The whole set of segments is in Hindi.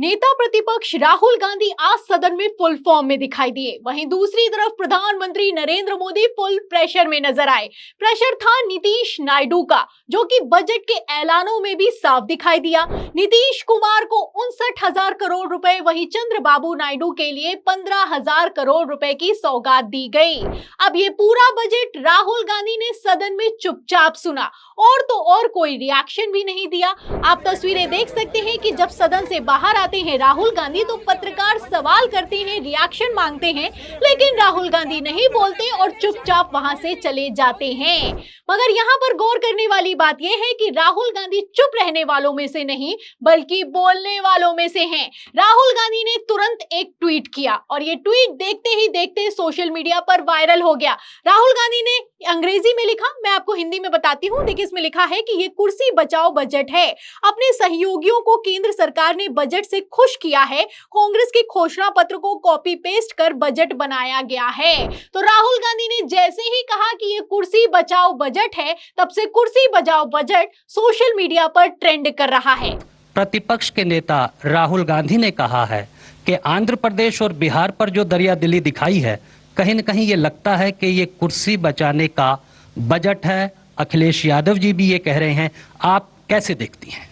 नेता प्रतिपक्ष राहुल गांधी आज सदन में फुल फॉर्म में दिखाई दिए। वहीं दूसरी तरफ प्रधानमंत्री नरेंद्र मोदी फुल प्रेशर में नजर आए। प्रेशर था नीतीश नायडू का, जो कि बजट के ऐलानों में भी साफ दिखाई दिया। नीतीश कुमार को 59,000 करोड़ रुपए, वहीं चंद्रबाबू नायडू के लिए 15,000 करोड़ रुपए की सौगात दी गई। अब ये पूरा बजट राहुल गांधी ने सदन में चुपचाप सुना और तो और कोई रिएक्शन भी नहीं दिया। आप तस्वीरें देख सकते हैं कि जब सदन से बाहर आते हैं राहुल गांधी तो पत्रकार सवाल करते हैं, रिएक्शन मांगते हैं, लेकिन राहुल गांधी नहीं बोलते और चुपचाप वहां से चले जाते हैं। मगर यहाँ पर गौर करने वाली बात यह है कि राहुल गांधी चुप रहने वालों में से नहीं बल्कि बोलने वालों में से हैं। राहुल गांधी ने तुरंत एक ट्वीट किया और ये ट्वीट देखते ही देखते सोशल मीडिया पर वायरल हो गया। राहुल गांधी ने अंग्रेजी में लिखा, मैं आपको हिंदी में बताती हूँ। देखिए इसमें लिखा है कि ये कुर्सी बचाओ बजट है। अपने सहयोगियों को केंद्र सरकार ने बजट से खुश किया है। कांग्रेस के घोषणा पत्र को कॉपी पेस्ट कर बजट बनाया गया है। तो राहुल गांधी ने जैसे ही कहा कि ये कुर्सी बचाओ बजट है, तब से कुर्सी बचाओ बजट सोशल मीडिया पर ट्रेंड कर रहा है। प्रतिपक्ष के नेता राहुल गांधी ने कहा है कि आंध्र प्रदेश और बिहार पर जो दरियादिली दिखाई है, कहीं न कहीं ये लगता है कि ये कुर्सी बचाने का बजट है। अखिलेश यादव जी भी ये कह रहे हैं, आप कैसे देखती हैं?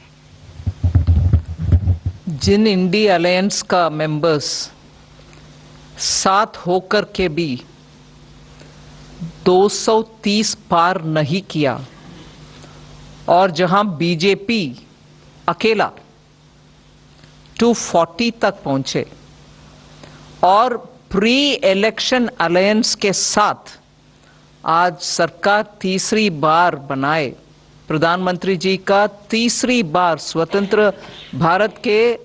जिन इंडी अलायंस का मेंबर्स साथ होकर के भी 230 पार नहीं किया और जहां बीजेपी अकेला 240 तक पहुंचे और प्री इलेक्शन अलायंस के साथ आज सरकार तीसरी बार बनाए, प्रधानमंत्री जी का तीसरी बार स्वतंत्र भारत के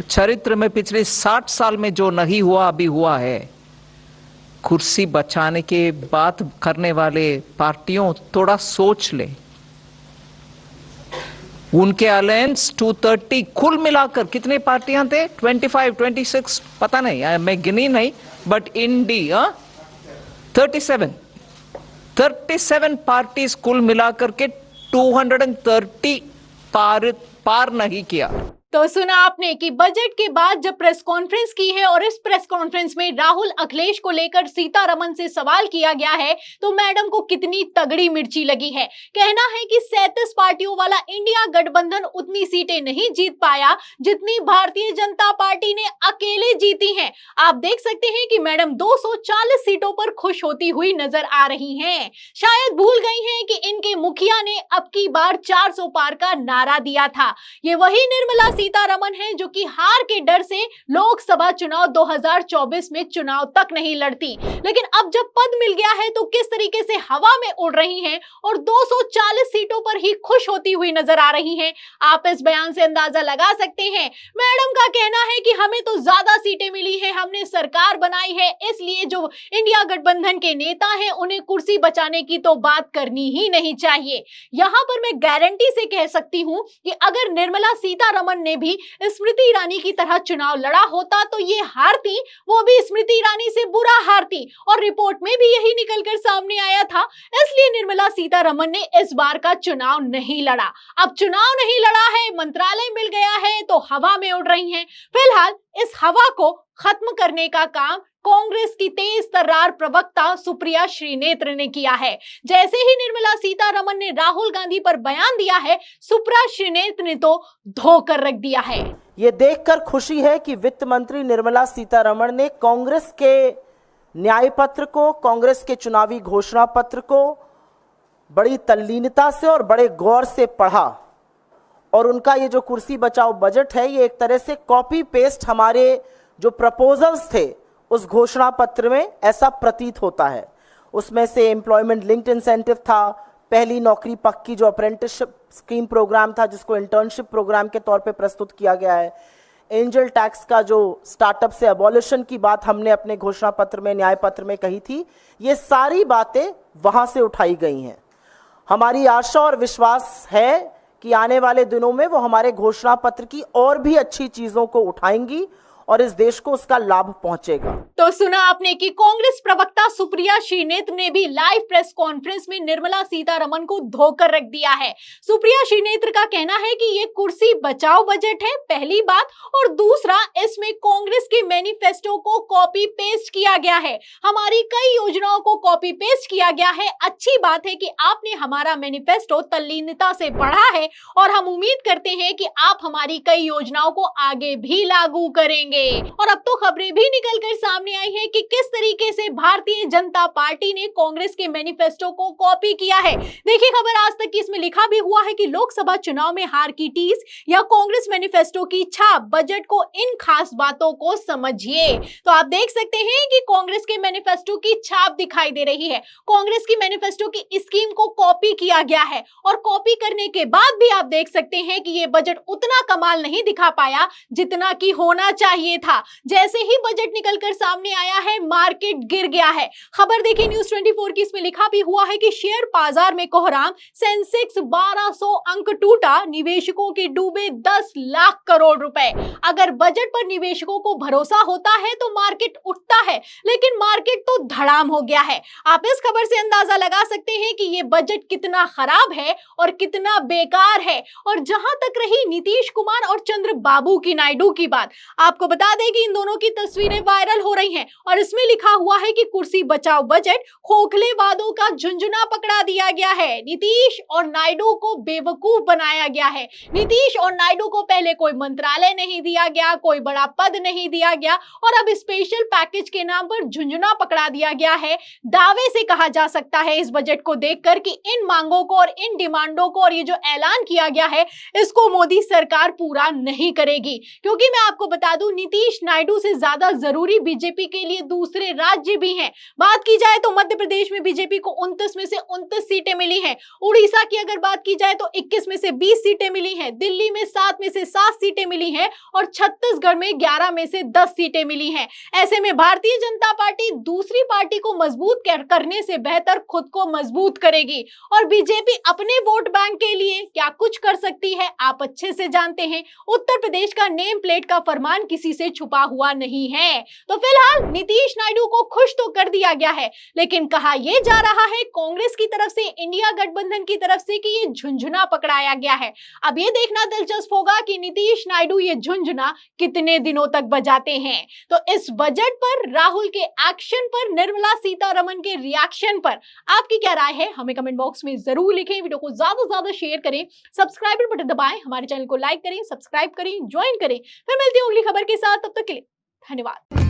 चरित्र में पिछले 60 साल में जो नहीं हुआ अभी हुआ है। कुर्सी बचाने की बात करने वाले पार्टियों थोड़ा सोच ले। उनके अलायंस 230 कुल मिलाकर कितने पार्टियां थे? 25, 26 पता नहीं, मैं गिनी नहीं, बट इंडी 37 पार्टीज कुल मिलाकर के 230 पार नहीं किया। तो सुना आपने कि बजट के बाद जब प्रेस कॉन्फ्रेंस की है और इस प्रेस कॉन्फ्रेंस में राहुल अखिलेश को लेकर सीतारमण से सवाल किया गया है, तो मैडम को कितनी तगड़ी मिर्ची लगी है। कहना है कि 37 पार्टियों वाला इंडिया गठबंधन उतनी सीटें नहीं जीत पाया जितनी भारतीय जनता पार्टी ने अकेले जीती हैं। आप देख सकते हैं कि मैडम 240 सीटों पर खुश होती हुई नजर आ रही हैं। शायद भूल गई हैं कि इनके मुखिया ने अब की बार 400 पार का नारा दिया था। ये वही निर्मला सीतारमण है जो कि हार के डर से लोकसभा चुनाव 2024 में चुनाव तक नहीं लड़ती, लेकिन अब जब पद मिल गया है तो किस तरीके से हवा में उड़ रही हैं और 240 सीटों पर ही खुश होती हुई नजर आ रही हैं। आप इस बयान से अंदाजा लगा सकते हैं। मैडम का कहना है कि हमें तो ज्यादा सीटें मिली है, हमने सरकार बनाई है, इसलिए जो इंडिया गठबंधन के नेता हैं उन्हें कुर्सी बचाने की तो बात करनी ही नहीं चाहिए। यहां पर मैं गारंटी से कह सकती हूं कि अगर निर्मला सीतारमण ने भी स्मृति ईरानी की तरह चुनाव लड़ा होता तो ये हारती, वो भी स्मृति ईरानी से बुरा हारती, और रिपोर्ट में भी यही निकलकर सामने आया था। इसलिए निर्मला सीतारमण ने इस बार का चुनाव नहीं लड़ा। अब चुनाव नहीं लड़ा है, मंत्रालय मिल गया है तो हवा में उड़ रही हैं। फिलहाल इस हवा को खत्म करने का काम कांग्रेस की तेज तर्रार प्रवक्ता सुप्रिया श्रीनेत्र ने किया है। जैसे ही निर्मला सीतारमण ने राहुल गांधी पर बयान दिया है, सुप्रिया श्रीनेत्र ने तो धोकर रख दिया है। ये देखकर खुशी है कि वित्त मंत्री निर्मला सीतारमण ने कांग्रेस के न्याय पत्र को, कांग्रेस के चुनावी घोषणा पत्र को बड़ी तल्लीनता से और बड़े गौर से पढ़ा और उनका ये जो कुर्सी बचाओ बजट है, ये एक तरह से कॉपी पेस्ट हमारे जो प्रपोजल्स थे उस घोषणा पत्र में, ऐसा प्रतीत होता है। उसमें से एम्प्लॉयमेंट लिंक्ड इंसेंटिव था, पहली नौकरी पक्की जो अप्रेंटिसशिप स्कीम प्रोग्राम था जिसको इंटर्नशिप प्रोग्राम के तौर पे प्रस्तुत किया गया है, एंजल टैक्स का जो स्टार्टअप से अबॉलिशन की बात हमने अपने घोषणा पत्र में, न्याय पत्र में कही थी, ये सारी बातें वहां से उठाई गई हैं। हमारी आशा और विश्वास है कि आने वाले दिनों में वो हमारे घोषणा पत्र की और भी अच्छी चीजों को उठाएंगी और इस देश को उसका लाभ पहुंचेगा। तो सुना आपने कि कांग्रेस प्रवक्ता सुप्रिया श्रीनेत्र ने भी लाइव प्रेस कॉन्फ्रेंस में निर्मला सीतारमण को धोकर रख दिया है। सुप्रिया श्रीनेत्र का कहना है कि ये कुर्सी बचाओ बजट है, पहली बात, और दूसरा इसमें कांग्रेस के मैनिफेस्टो को कॉपी पेस्ट किया गया है, हमारी कई योजनाओं को कॉपी पेस्ट किया गया है। अच्छी बात है कि आपने हमारा मैनिफेस्टो तल्लीनता से पढ़ा है और हम उम्मीद करते हैं कि आप हमारी कई योजनाओं को आगे भी लागू करेंगे। और अब तो खबरें भी निकलकर सामने आई है कि किस तरीके से भारतीय जनता पार्टी ने कांग्रेस के मैनिफेस्टो को कॉपी किया है। देखिए खबर आज तक की, इसमें लिखा भी हुआ है कि लोकसभा चुनाव में हार की टीस या कांग्रेस मैनिफेस्टो की छाप, बजट को इन खास बातों को समझिए। तो आप देख सकते हैं कि कांग्रेस के मैनिफेस्टो की छाप दिखाई दे रही है। कांग्रेस की मैनिफेस्टो की स्कीम को कॉपी किया गया है और कॉपी करने के बाद भी आप देख सकते हैं कि ये बजट उतना कमाल नहीं दिखा पाया जितना कि होना चाहिए था। जैसे ही बजट निकलकर सामने आया है, मार्केट गिर गया है। खबर देखिए न्यूज़ 24 की, इसमें लिखा भी हुआ है कि शेयर बाजार में कोहराम, सेंसेक्स 1200 अंक टूटा, निवेशकों के डूबे 10 लाख करोड़ रुपए। अगर बजट पर निवेशकों को भरोसा होता है तो मार्केट उठता है, लेकिन मार्केट तो धड़ाम हो गया है। आप इस खबर से अंदाजा लगा सकते हैं कि ये बजट कितना खराब है और कितना बेकार है। और जहां तक रही नीतीश कुमार और चंद्रबाबू की नायडू की बात, आपको बता दें कि इन दोनों की तस्वीरें वायरल हो रही हैं और इसमें लिखा हुआ है कि कुर्सी बचाओ बजट, खोखले वादों का झुंझुना पकड़ा दिया गया है। नीतीश और नायडू को बेवकूफ बनाया गया है। नीतीश और नायडू को पहले कोई मंत्रालय नहीं दिया गया, कोई बड़ा पद नहीं दिया गया और अब स्पेशल पैकेज के नाम पर झुंझुना पकड़ा दिया गया है। दावे से कहा जा सकता है इस बजट को देखकर कि इन मांगों को और इन डिमांडों को और ये जो ऐलान किया गया है इसको मोदी सरकार पूरा नहीं करेगी। क्योंकि मैं आपको बता दूं, नीतीश नायडू से ज्यादा जरूरी बीजेपी के लिए दूसरे राज्य भी हैं। बात की जाए तो मध्य प्रदेश में बीजेपी को 29 में से 29 सीटें मिली हैं। उड़ीसा की अगर बात की जाए तो 21 में से 20 सीटें मिली हैं। दिल्ली में 7 में से 7 सीटें मिली हैं और छत्तीसगढ़ में 11 में से 10 सीटें मिली हैं। ऐसे में भारतीय जनता पार्टी दूसरी पार्टी को मजबूत करने से बेहतर खुद को मजबूत करेगी। और बीजेपी अपने वोट बैंक के लिए क्या कुछ कर सकती है आप अच्छे से जानते हैं। उत्तर प्रदेश का नेम प्लेट का फरमान किसी से छुपा हुआ नहीं है। तो फिलहाल नीतीश नायडू को खुश तो कर दिया गया है, लेकिन कहा यह जा रहा है कांग्रेस की तरफ से, इंडिया गठबंधन की तरफ से, कि ये झुंझुना पकड़ाया गया है। अब ये देखना दिलचस्प होगा कि नीतीश नायडू ये झुंझुना कितने दिनों तक बजाते हैं। तो इस बजट पर, राहुल के एक्शन पर, निर्मला सीतारमण के रिएक्शन पर आपकी क्या राय है हमें कमेंट बॉक्स में जरूर लिखें। वीडियो को ज्यादा से ज्यादा शेयर करें, सब्सक्राइब बटन दबाएं, हमारे चैनल को लाइक करें, सब्सक्राइब करें, ज्वाइन करें। फिर मिलती हूं अगली खबर के साथ, तब तक के लिए धन्यवाद।